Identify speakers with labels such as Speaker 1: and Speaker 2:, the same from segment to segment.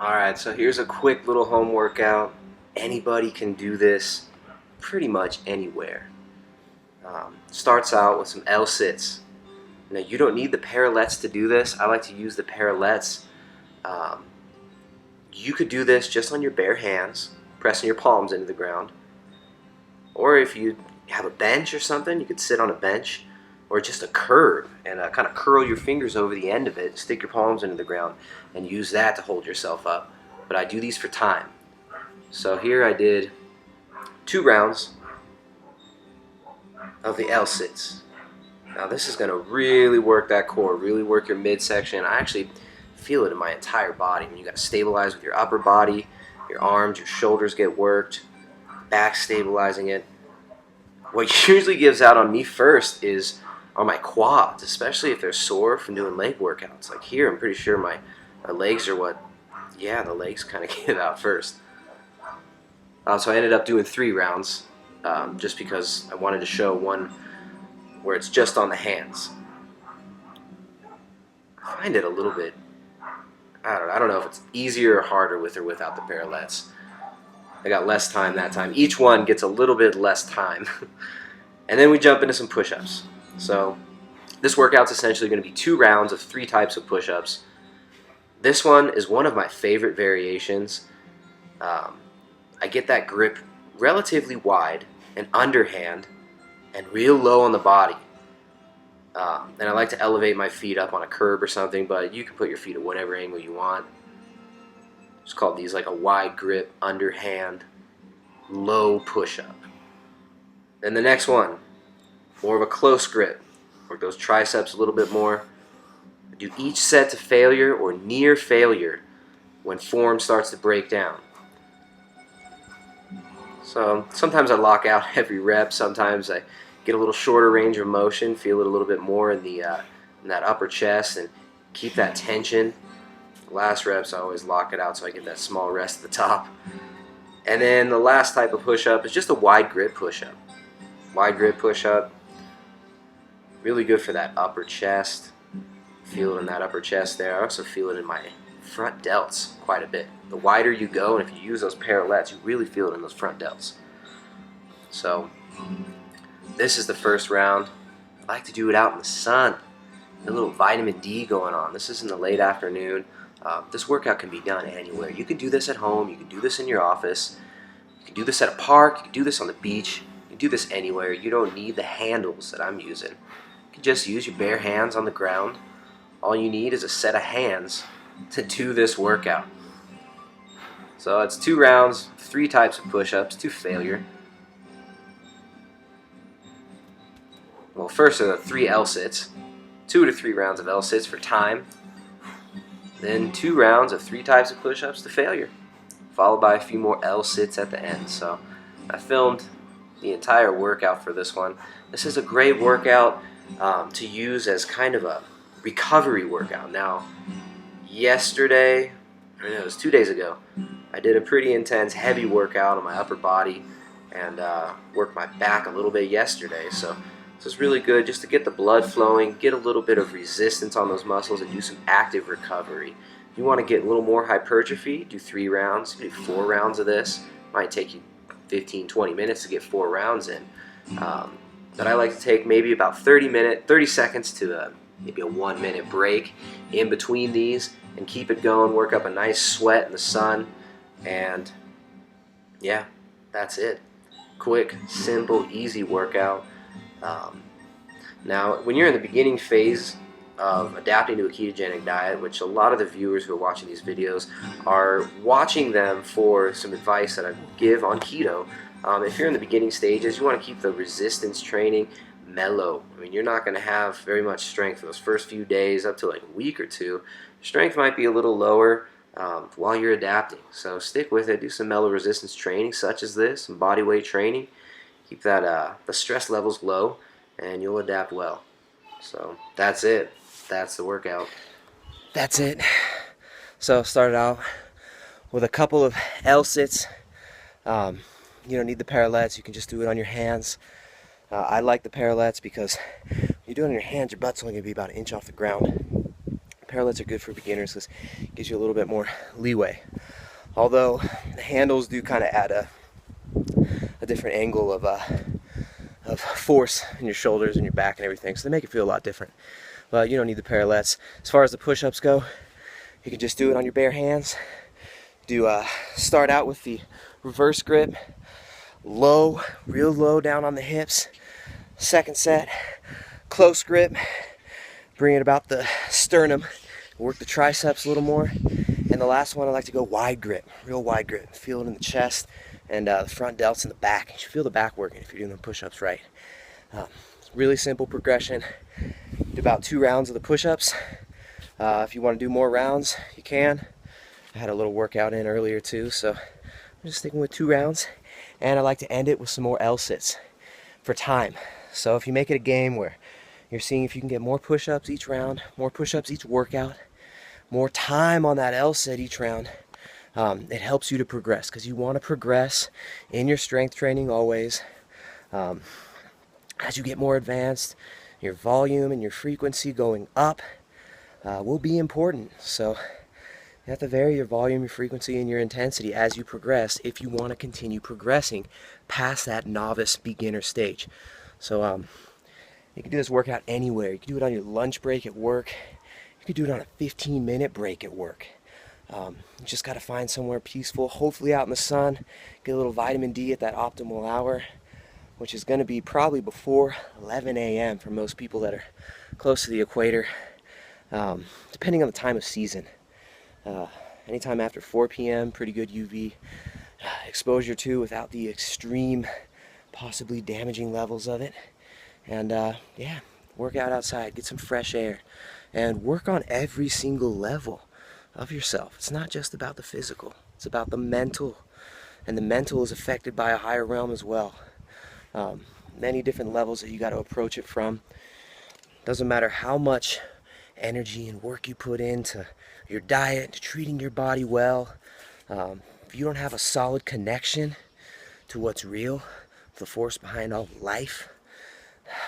Speaker 1: Alright, so here's a quick little home workout. Anybody can do this pretty much anywhere. Starts out with some L-sits. Now, you don't need the parallettes to do this. I like to use the parallettes. Um, you could do this just on your bare hands, pressing your palms into the ground. Or if you have a bench or something, you could sit on a bench or just a curb and kind of curl your fingers over the end of it, stick your palms into the ground, and use that to hold yourself up. But I do these for time. So here I did 2 rounds of the L-sits. Now this is going to really work that core, really work your midsection. I actually feel it in my entire body. You got to stabilize with your upper body, your arms, your shoulders get worked, back stabilizing it. What usually gives out on me first is on my quads, especially if they're sore from doing leg workouts. Like here, I'm pretty sure my legs are the legs kind of give out first. So I ended up doing 3 rounds just because I wanted to show one where it's just on the hands. I find it a little bit, I don't know if it's easier or harder with or without the parallettes. I got less time that time. Each one gets a little bit less time. And then we jump into some push-ups. So this workout's essentially going to be 2 rounds of 3 types of push-ups. This one is one of my favorite variations. I get that grip relatively wide and underhand and real low on the body. And I like to elevate my feet up on a curb or something, but you can put your feet at whatever angle you want. It's called these like a wide grip, underhand, low push-up. Then the next one, more of a close grip. Work those triceps a little bit more. Do each set to failure or near failure when form starts to break down. So sometimes I lock out every rep. Sometimes I get a little shorter range of motion, feel it a little bit more in that upper chest, and keep that tension. Last reps, I always lock it out so I get that small rest at the top. And then the last type of push-up is just a wide grip push-up. Wide grip push-up, really good for that upper chest. Feel it in that upper chest there. I also feel it in my front delts quite a bit. The wider you go, and if you use those parallettes, you really feel it in those front delts. So this is the first round. I like to do it out in the sun. A little vitamin D going on. This is in the late afternoon. This workout can be done anywhere. You can do this at home. You can do this in your office. You can do this at a park. You can do this on the beach. You can do this anywhere. You don't need the handles that I'm using. You can just use your bare hands on the ground. All you need is a set of hands to do this workout. So it's 2 rounds, 3 types of push-ups to failure. Well, first are the 3 L-sits. 2 to 3 rounds of L-sits for time. Then 2 rounds of 3 types of push-ups to failure, followed by a few more L-sits at the end. So I filmed the entire workout for this one. This is a great workout to use as kind of a recovery workout. Now, yesterday, it was 2 days ago, I did a pretty intense heavy workout on my upper body and worked my back a little bit yesterday. So this is really good just to get the blood flowing, get a little bit of resistance on those muscles, and do some active recovery. If you want to get a little more hypertrophy, do 3 rounds, do 4 rounds of this. Might take you 15-20 minutes to get 4 rounds in. But I like to take maybe about 30 seconds to maybe a 1-minute break in between these and keep it going, work up a nice sweat in the sun, and yeah, that's it. Quick, simple, easy workout. Now, when you're in the beginning phase of adapting to a ketogenic diet, which a lot of the viewers who are watching these videos are watching them for some advice that I give on keto. If you're in the beginning stages, you want to keep the resistance training mellow. I mean, you're not going to have very much strength for those first few days, up to like a week or 2. Strength might be a little lower while you're adapting. So stick with it. Do some mellow resistance training such as this, some body weight training. Keep that the stress levels low, and you'll adapt well. So that's it. That's the workout. That's it. So started out with a couple of L-sits. You don't need the parallettes. You can just do it on your hands. I like the parallettes because when you do it on your hands, your butt's only going to be about 1 inch off the ground. Parallettes are good for beginners because it gives you a little bit more leeway. Although the handles do kind of add a different angle of force in your shoulders and your back and everything, so they make it feel a lot different. But you don't need the parallettes. As far as the push-ups go, you can just do it on your bare hands. Start out with the reverse grip, low, real low down on the hips. Second set, close grip, bring it about the sternum, work the triceps a little more. And the last one, I like to go wide grip, real wide grip. Feel it in the chest and the front delts in the back. You should feel the back working if you're doing the push-ups right. Really simple progression. Do about 2 rounds of the push-ups. If you want to do more rounds, you can. I had a little workout in earlier too, so I'm just sticking with 2 rounds. And I like to end it with some more L-sits for time. So if you make it a game where you're seeing if you can get more push-ups each round, more push-ups each workout, more time on that L-sit each round, it helps you to progress, because you want to progress in your strength training always. As you get more advanced, your volume and your frequency going up will be important. So you have to vary your volume, your frequency, and your intensity as you progress if you want to continue progressing past that novice beginner stage. So you can do this workout anywhere. You can do it on your lunch break at work. You can do it on a 15-minute break at work. You just got to find somewhere peaceful, hopefully out in the sun, get a little vitamin D at that optimal hour, which is going to be probably before 11 a.m. for most people that are close to the equator, depending on the time of season. Anytime after 4 p.m., pretty good UV exposure to without the extreme, possibly damaging levels of it. And yeah, work out outside, get some fresh air, and work on every single level of yourself. It's not just about the physical, it's about the mental, and the mental is affected by a higher realm as well. Many different levels that you got to approach it from. Doesn't matter how much energy and work you put into your diet, to treating your body well. If you don't have a solid connection to what's real, the force behind all life,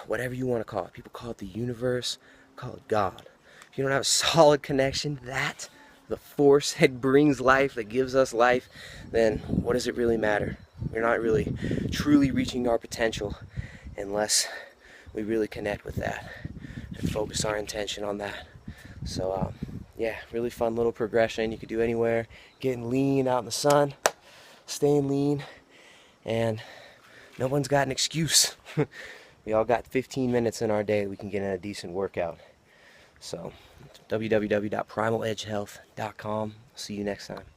Speaker 1: whatever you want to call it. People call it the universe, call it God. If you don't have a solid connection to that, the force that brings life, that gives us life, then what does it really matter? We're not really truly reaching our potential unless we really connect with that and focus our intention on that. So yeah, really fun little progression you could do anywhere. Getting lean out in the sun, staying lean, and no one's got an excuse. We all got 15 minutes in our day we can get in a decent workout. So www.primaledgehealth.com. See you next time.